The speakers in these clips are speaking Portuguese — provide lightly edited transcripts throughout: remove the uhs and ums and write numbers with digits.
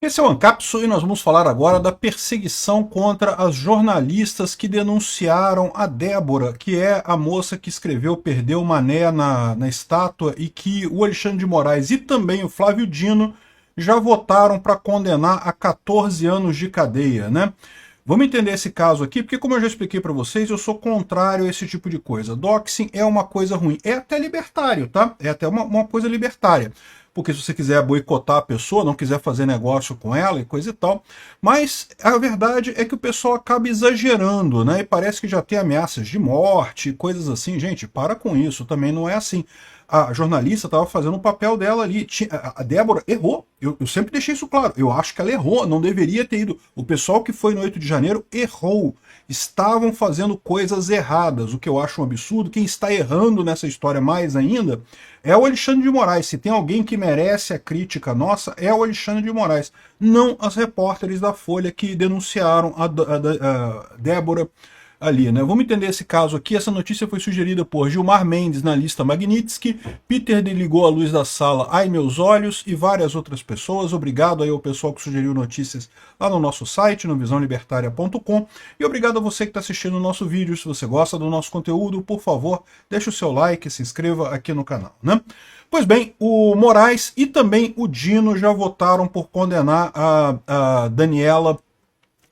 Esse é o Ancapsu e nós vamos falar agora da perseguição contra as jornalistas que denunciaram a Débora, que é a moça que escreveu Perdeu Mané na estátua e que o Alexandre de Moraes e também o Flávio Dino já votaram para condenar a 14 anos de cadeia, né? Vamos entender esse caso aqui, porque como eu já expliquei para vocês, eu sou contrário a esse tipo de coisa. Doxing é uma coisa ruim, é até libertário, tá? É até uma coisa libertária. Porque se você quiser boicotar a pessoa, não quiser fazer negócio com ela e coisa e tal. Mas a verdade é que o pessoal acaba exagerando, né? E parece que já tem ameaças de morte, coisas assim. Gente, para com isso, também não é assim. A jornalista estava fazendo o papel dela ali. A Débora errou. Eu sempre deixei isso claro. Eu acho que ela errou, não deveria ter ido. O pessoal que foi no 8 de janeiro errou. Estavam fazendo coisas erradas, o que eu acho um absurdo. Quem está errando nessa história mais ainda é o Alexandre de Moraes. Se tem alguém que merece a crítica nossa, é o Alexandre de Moraes. Não as repórteres da Folha que denunciaram a Débora ali, né? Vamos entender esse caso aqui. Essa notícia foi sugerida por Gilmar Mendes na lista Magnitsky, Peter ligou a luz da sala Ai Meus Olhos e várias outras pessoas. Obrigado aí ao pessoal que sugeriu notícias lá no nosso site, no visãolibertaria.com, e obrigado a você que está assistindo o nosso vídeo. Se você gosta do nosso conteúdo, por favor, deixe o seu like, se inscreva aqui no canal, né? Pois bem, o Moraes e também o Dino já votaram por condenar a Daniela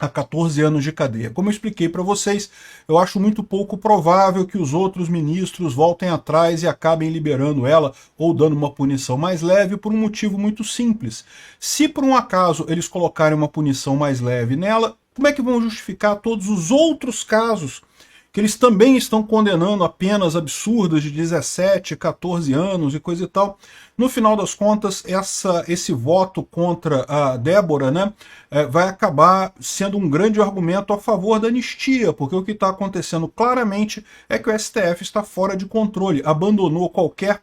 a 14 anos de cadeia. Como eu expliquei para vocês, eu acho muito pouco provável que os outros ministros voltem atrás e acabem liberando ela ou dando uma punição mais leve por um motivo muito simples. Se por um acaso eles colocarem uma punição mais leve nela, como é que vão justificar todos os outros casos que eles também estão condenando a penas absurdas de 17, 14 anos e coisa e tal? No final das contas, esse voto contra a Débora, né, vai acabar sendo um grande argumento a favor da anistia, porque o que está acontecendo claramente é que o STF está fora de controle, abandonou qualquer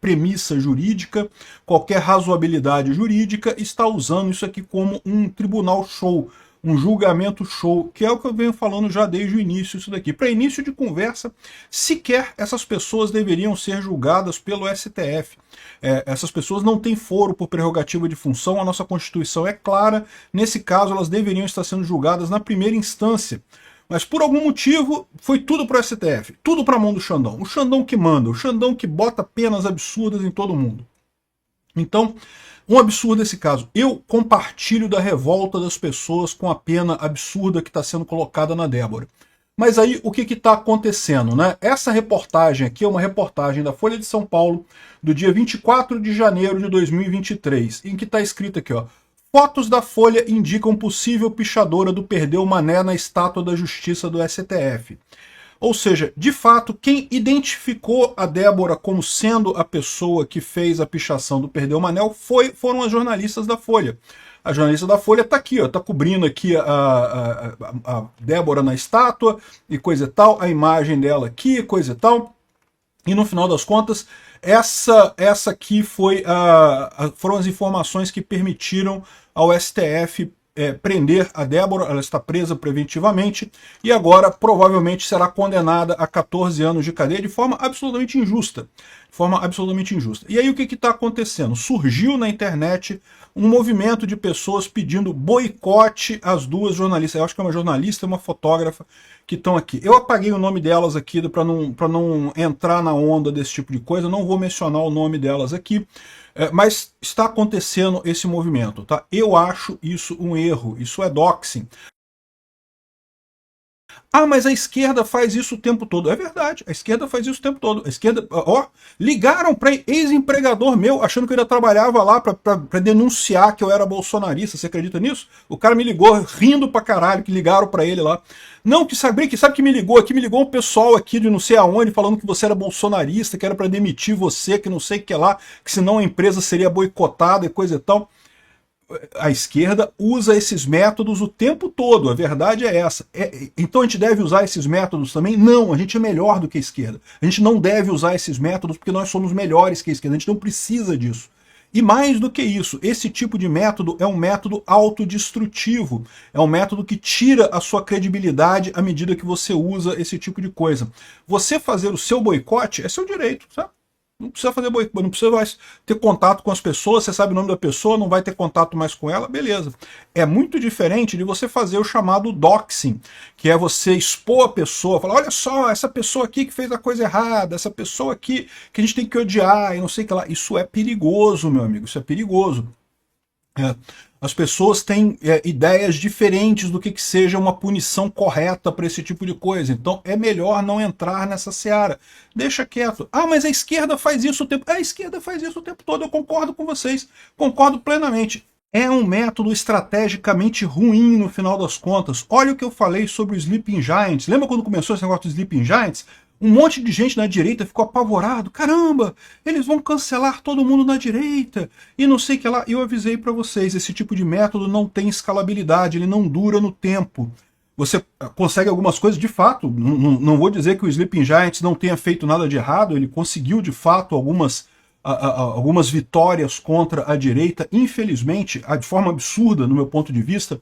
premissa jurídica, qualquer razoabilidade jurídica, está usando isso aqui como um tribunal show, um julgamento show, que é o que eu venho falando já desde o início isso daqui. Para início de conversa, sequer essas pessoas deveriam ser julgadas pelo STF. Essas pessoas não têm foro por prerrogativa de função, a nossa Constituição é clara, nesse caso elas deveriam estar sendo julgadas na primeira instância. Mas por algum motivo foi tudo para o STF, tudo para a mão do Xandão. O Xandão que manda, o Xandão que bota penas absurdas em todo mundo. Então, um absurdo esse caso. Eu compartilho da revolta das pessoas com a pena absurda que está sendo colocada na Débora. Mas aí, o que está acontecendo, né? Essa reportagem aqui é uma reportagem da Folha de São Paulo, do dia 24 de janeiro de 2023, em que está escrito aqui, ó: fotos da Folha indicam possível pichadora do Perdeu Mané na estátua da Justiça do STF. Ou seja, de fato, quem identificou a Débora como sendo a pessoa que fez a pichação do Perdeu Manel foram as jornalistas da Folha. A jornalista da Folha está aqui, está cobrindo aqui a Débora na estátua e coisa e tal, a imagem dela aqui, coisa e tal. E no final das contas, essa aqui foram as informações que permitiram ao STF prender a Débora. Ela está presa preventivamente e agora provavelmente será condenada a 14 anos de cadeia de forma absolutamente injusta. E aí o que está acontecendo? Surgiu na internet um movimento de pessoas pedindo boicote às duas jornalistas. Eu acho que é uma jornalista e uma fotógrafa que estão aqui. Eu apaguei o nome delas aqui para não entrar na onda desse tipo de coisa, não vou mencionar o nome delas aqui, mas está acontecendo esse movimento, tá? Eu acho isso um erro, isso é doxing. Ah, mas a esquerda faz isso o tempo todo. É verdade, a esquerda faz isso o tempo todo. A esquerda, ó, ligaram para ex-empregador meu, achando que eu ainda trabalhava lá para denunciar que eu era bolsonarista. Você acredita nisso? O cara me ligou rindo pra caralho, que ligaram para ele lá. Não, sabe que me ligou aqui? Me ligou um pessoal aqui de não sei aonde, falando que você era bolsonarista, que era para demitir você, que não sei o que lá, que senão a empresa seria boicotada e coisa e tal. A esquerda usa esses métodos o tempo todo, a verdade é essa. Então a gente deve usar esses métodos também? Não, a gente é melhor do que a esquerda. A gente não deve usar esses métodos porque nós somos melhores que a esquerda, a gente não precisa disso. E mais do que isso, esse tipo de método é um método autodestrutivo, é um método que tira a sua credibilidade à medida que você usa esse tipo de coisa. Você fazer o seu boicote é seu direito, sabe? Não precisa fazer boicote, não precisa mais ter contato com as pessoas, você sabe o nome da pessoa, não vai ter contato mais com ela, beleza. É muito diferente de você fazer o chamado doxing, que é você expor a pessoa, falar, olha só, essa pessoa aqui que fez a coisa errada, essa pessoa aqui que a gente tem que odiar, e não sei o que lá. Isso é perigoso, meu amigo, isso é perigoso. É. As pessoas têm ideias diferentes do que seja uma punição correta para esse tipo de coisa. Então é melhor não entrar nessa seara. Deixa quieto. Ah, mas a esquerda faz isso o tempo... A esquerda faz isso o tempo todo. Eu concordo com vocês. Concordo plenamente. É um método estrategicamente ruim no final das contas. Olha o que eu falei sobre o Sleeping Giants. Lembra quando começou esse negócio do Sleeping Giants? Um monte de gente na direita ficou apavorado. Caramba, eles vão cancelar todo mundo na direita. E não sei o que lá. E eu avisei para vocês, esse tipo de método não tem escalabilidade, ele não dura no tempo. Você consegue algumas coisas, de fato, não vou dizer que o Sleeping Giants não tenha feito nada de errado, ele conseguiu de fato algumas vitórias contra a direita, infelizmente, de forma absurda no meu ponto de vista,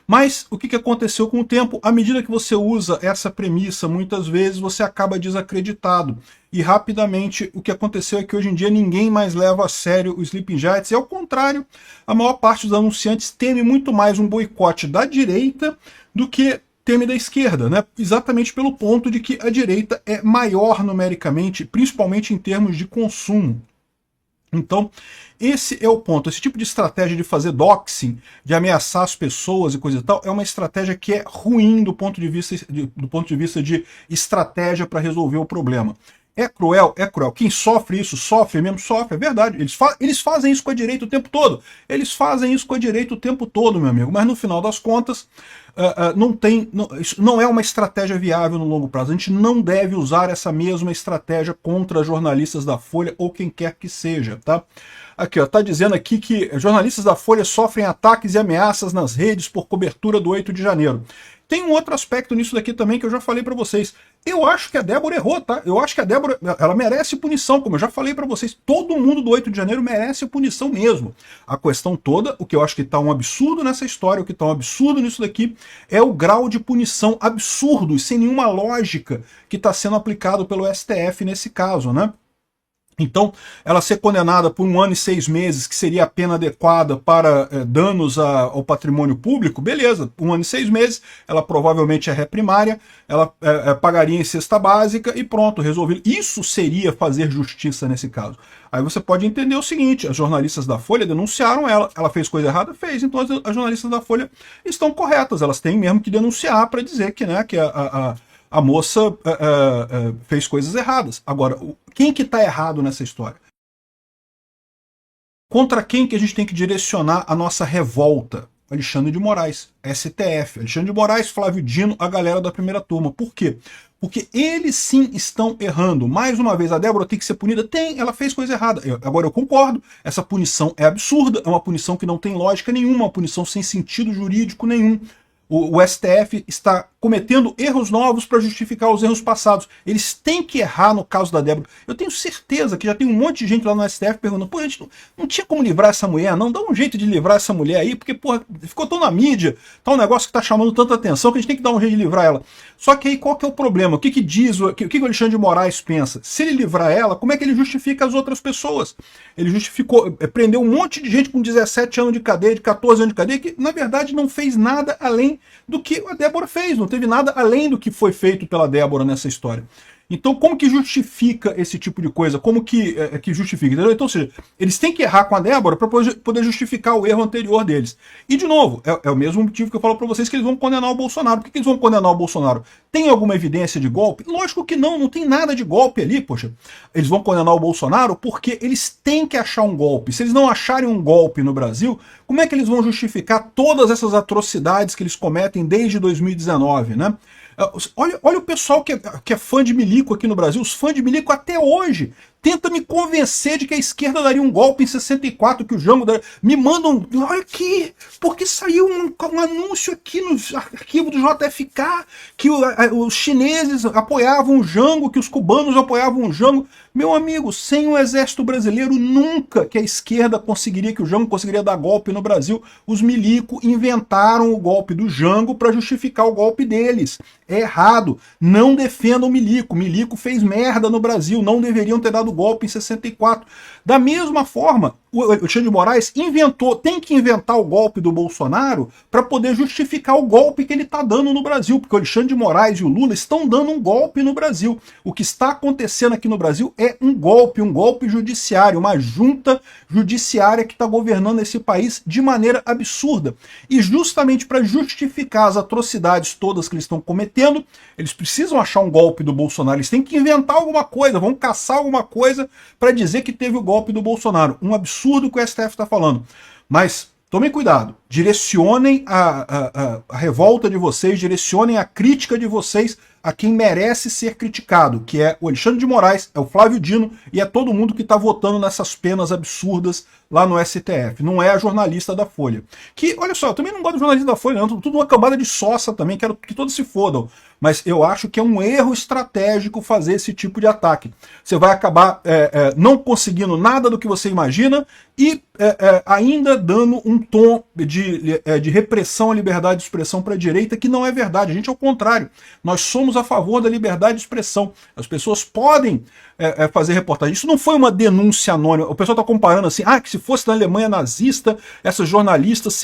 mas o que aconteceu com o tempo? À medida que você usa essa premissa, muitas vezes você acaba desacreditado, e rapidamente o que aconteceu é que hoje em dia ninguém mais leva a sério o Sleeping Giants, e ao contrário, a maior parte dos anunciantes teme muito mais um boicote da direita do que teme da esquerda, né? Exatamente pelo ponto de que a direita é maior numericamente, principalmente em termos de consumo. Então, esse é o ponto. Esse tipo de estratégia de fazer doxing, de ameaçar as pessoas e coisa e tal, é uma estratégia que é ruim do ponto de vista de estratégia para resolver o problema. É cruel? É cruel. Quem sofre isso, sofre mesmo, sofre, é verdade. Eles fazem isso com a direita o tempo todo. Eles fazem isso com a direita o tempo todo, meu amigo. Mas no final das contas, isso não é uma estratégia viável no longo prazo. A gente não deve usar essa mesma estratégia contra jornalistas da Folha ou quem quer que seja, tá? Aqui, ó, tá dizendo aqui que jornalistas da Folha sofrem ataques e ameaças nas redes por cobertura do 8 de janeiro. Tem um outro aspecto nisso daqui também que eu já falei para vocês. Eu acho que a Débora errou, tá? Eu acho que a Débora, ela merece punição, como eu já falei para vocês. Todo mundo do 8 de janeiro merece punição mesmo. A questão toda, o que eu acho que tá um absurdo nessa história, o que tá um absurdo nisso daqui, é o grau de punição absurdo e sem nenhuma lógica que está sendo aplicado pelo STF nesse caso, né? Então, ela ser condenada por 1 ano e 6 meses, que seria a pena adequada para danos ao patrimônio público, beleza, 1 ano e 6 meses, ela provavelmente é ré primária, ela pagaria em cesta básica e pronto, resolvido. Isso seria fazer justiça nesse caso. Aí você pode entender o seguinte, as jornalistas da Folha denunciaram ela fez coisa errada? Fez, então as jornalistas da Folha estão corretas, elas têm mesmo que denunciar para dizer que, né, que a moça fez coisas erradas. Agora, quem que está errado nessa história? Contra quem que a gente tem que direcionar a nossa revolta? Alexandre de Moraes, STF. Alexandre de Moraes, Flávio Dino, a galera da primeira turma. Por quê? Porque eles sim estão errando. Mais uma vez, a Débora tem que ser punida? Tem, ela fez coisa errada. Agora eu concordo, essa punição é absurda, é uma punição que não tem lógica nenhuma, uma punição sem sentido jurídico nenhum. O STF está cometendo erros novos para justificar os erros passados. Eles têm que errar no caso da Débora. Eu tenho certeza que já tem um monte de gente lá no STF perguntando, pô, a gente não tinha como livrar essa mulher, não? Dá um jeito de livrar essa mulher aí, porque, porra, ficou tão na mídia, tá um negócio que tá chamando tanta atenção que a gente tem que dar um jeito de livrar ela. Só que aí qual que é o problema? O que diz, o que o Alexandre de Moraes pensa? Se ele livrar ela, como é que ele justifica as outras pessoas? Ele justificou, prendeu um monte de gente com 17 anos de cadeia, de 14 anos de cadeia, que na verdade não fez nada além do que a Débora fez, não teve nada além do que foi feito pela Débora nessa história. Então, como que justifica esse tipo de coisa? Como que justifica? Entendeu? Então, ou seja, eles têm que errar com a Débora para poder justificar o erro anterior deles. E, de novo, é o mesmo motivo que eu falo para vocês que eles vão condenar o Bolsonaro. Por que eles vão condenar o Bolsonaro? Tem alguma evidência de golpe? Lógico que não tem nada de golpe ali, poxa. Eles vão condenar o Bolsonaro porque eles têm que achar um golpe. Se eles não acharem um golpe no Brasil, como é que eles vão justificar todas essas atrocidades que eles cometem desde 2019, né? Olha o pessoal que é fã de milico aqui no Brasil, os fãs de milico até hoje tenta me convencer de que a esquerda daria um golpe em 64, que o Jango daria... Me mandam, olha aqui, porque saiu um anúncio aqui no arquivo do JFK, que os chineses apoiavam o Jango, que os cubanos apoiavam o Jango. Meu amigo, sem o exército brasileiro, nunca que a esquerda conseguiria, que o Jango conseguiria dar golpe no Brasil. Os milico inventaram o golpe do Jango para justificar o golpe deles. É errado. Não defendam o milico. Milico fez merda no Brasil. Não deveriam ter dado do golpe em 64. Da mesma forma, o Alexandre de Moraes tem que inventar o golpe do Bolsonaro para poder justificar o golpe que ele está dando no Brasil, porque o Alexandre de Moraes e o Lula estão dando um golpe no Brasil. O que está acontecendo aqui no Brasil é um golpe judiciário, uma junta judiciária que está governando esse país de maneira absurda. E justamente para justificar as atrocidades todas que eles estão cometendo, eles precisam achar um golpe do Bolsonaro, eles têm que inventar alguma coisa, vão caçar alguma coisa para dizer que teve o golpe do Bolsonaro. Um absurdo que o STF está falando. Mas tomem cuidado, direcionem a revolta de vocês, direcionem a crítica de vocês a quem merece ser criticado, que é o Alexandre de Moraes, é o Flávio Dino e é todo mundo que está votando nessas penas absurdas lá no STF. Não é a jornalista da Folha. Que, olha só, eu também não gosto do jornalista da Folha, não. Tudo uma cambada de sossa também, quero que todos se fodam. Mas eu acho que é um erro estratégico fazer esse tipo de ataque. Você vai acabar não conseguindo nada do que você imagina e ainda dando um tom de repressão à liberdade de expressão para a direita, que não é verdade. A gente é o contrário. Nós somos a favor da liberdade de expressão. As pessoas podem fazer reportagem. Isso não foi uma denúncia anônima. O pessoal está comparando assim, que se fosse na Alemanha nazista, essas jornalistas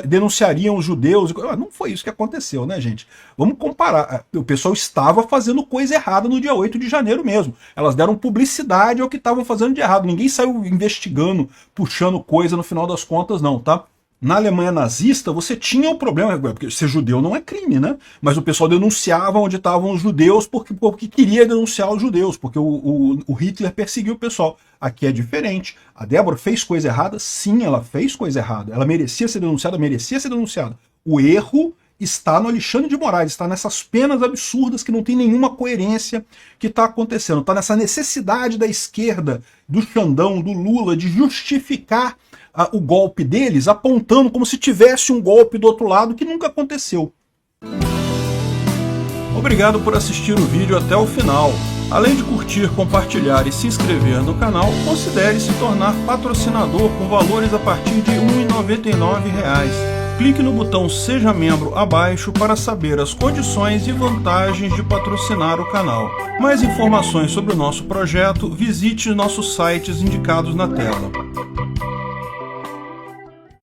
denunciariam os judeus. Não foi isso que aconteceu, né, gente? Vamos comparar. O pessoal estava fazendo coisa errada no dia 8 de janeiro mesmo. Elas deram publicidade ao que estavam fazendo de errado. Ninguém saiu investigando, puxando coisa no final das contas, não, tá? Na Alemanha nazista, você tinha o problema, porque ser judeu não é crime, né? Mas o pessoal denunciava onde estavam os judeus porque queria denunciar os judeus, porque o Hitler perseguiu o pessoal. Aqui é diferente. A Débora fez coisa errada? Sim, ela fez coisa errada. Ela merecia ser denunciada, merecia ser denunciada. O erro está no Alexandre de Moraes, está nessas penas absurdas que não tem nenhuma coerência que está acontecendo. Está nessa necessidade da esquerda, do Xandão, do Lula, de justificar o golpe deles, apontando como se tivesse um golpe do outro lado que nunca aconteceu. Obrigado por assistir o vídeo até o final. Além de curtir, compartilhar e se inscrever no canal, considere se tornar patrocinador com valores a partir de R$ 1,99. Clique no botão Seja Membro abaixo para saber as condições e vantagens de patrocinar o canal. Mais informações sobre o nosso projeto, visite nossos sites indicados na tela.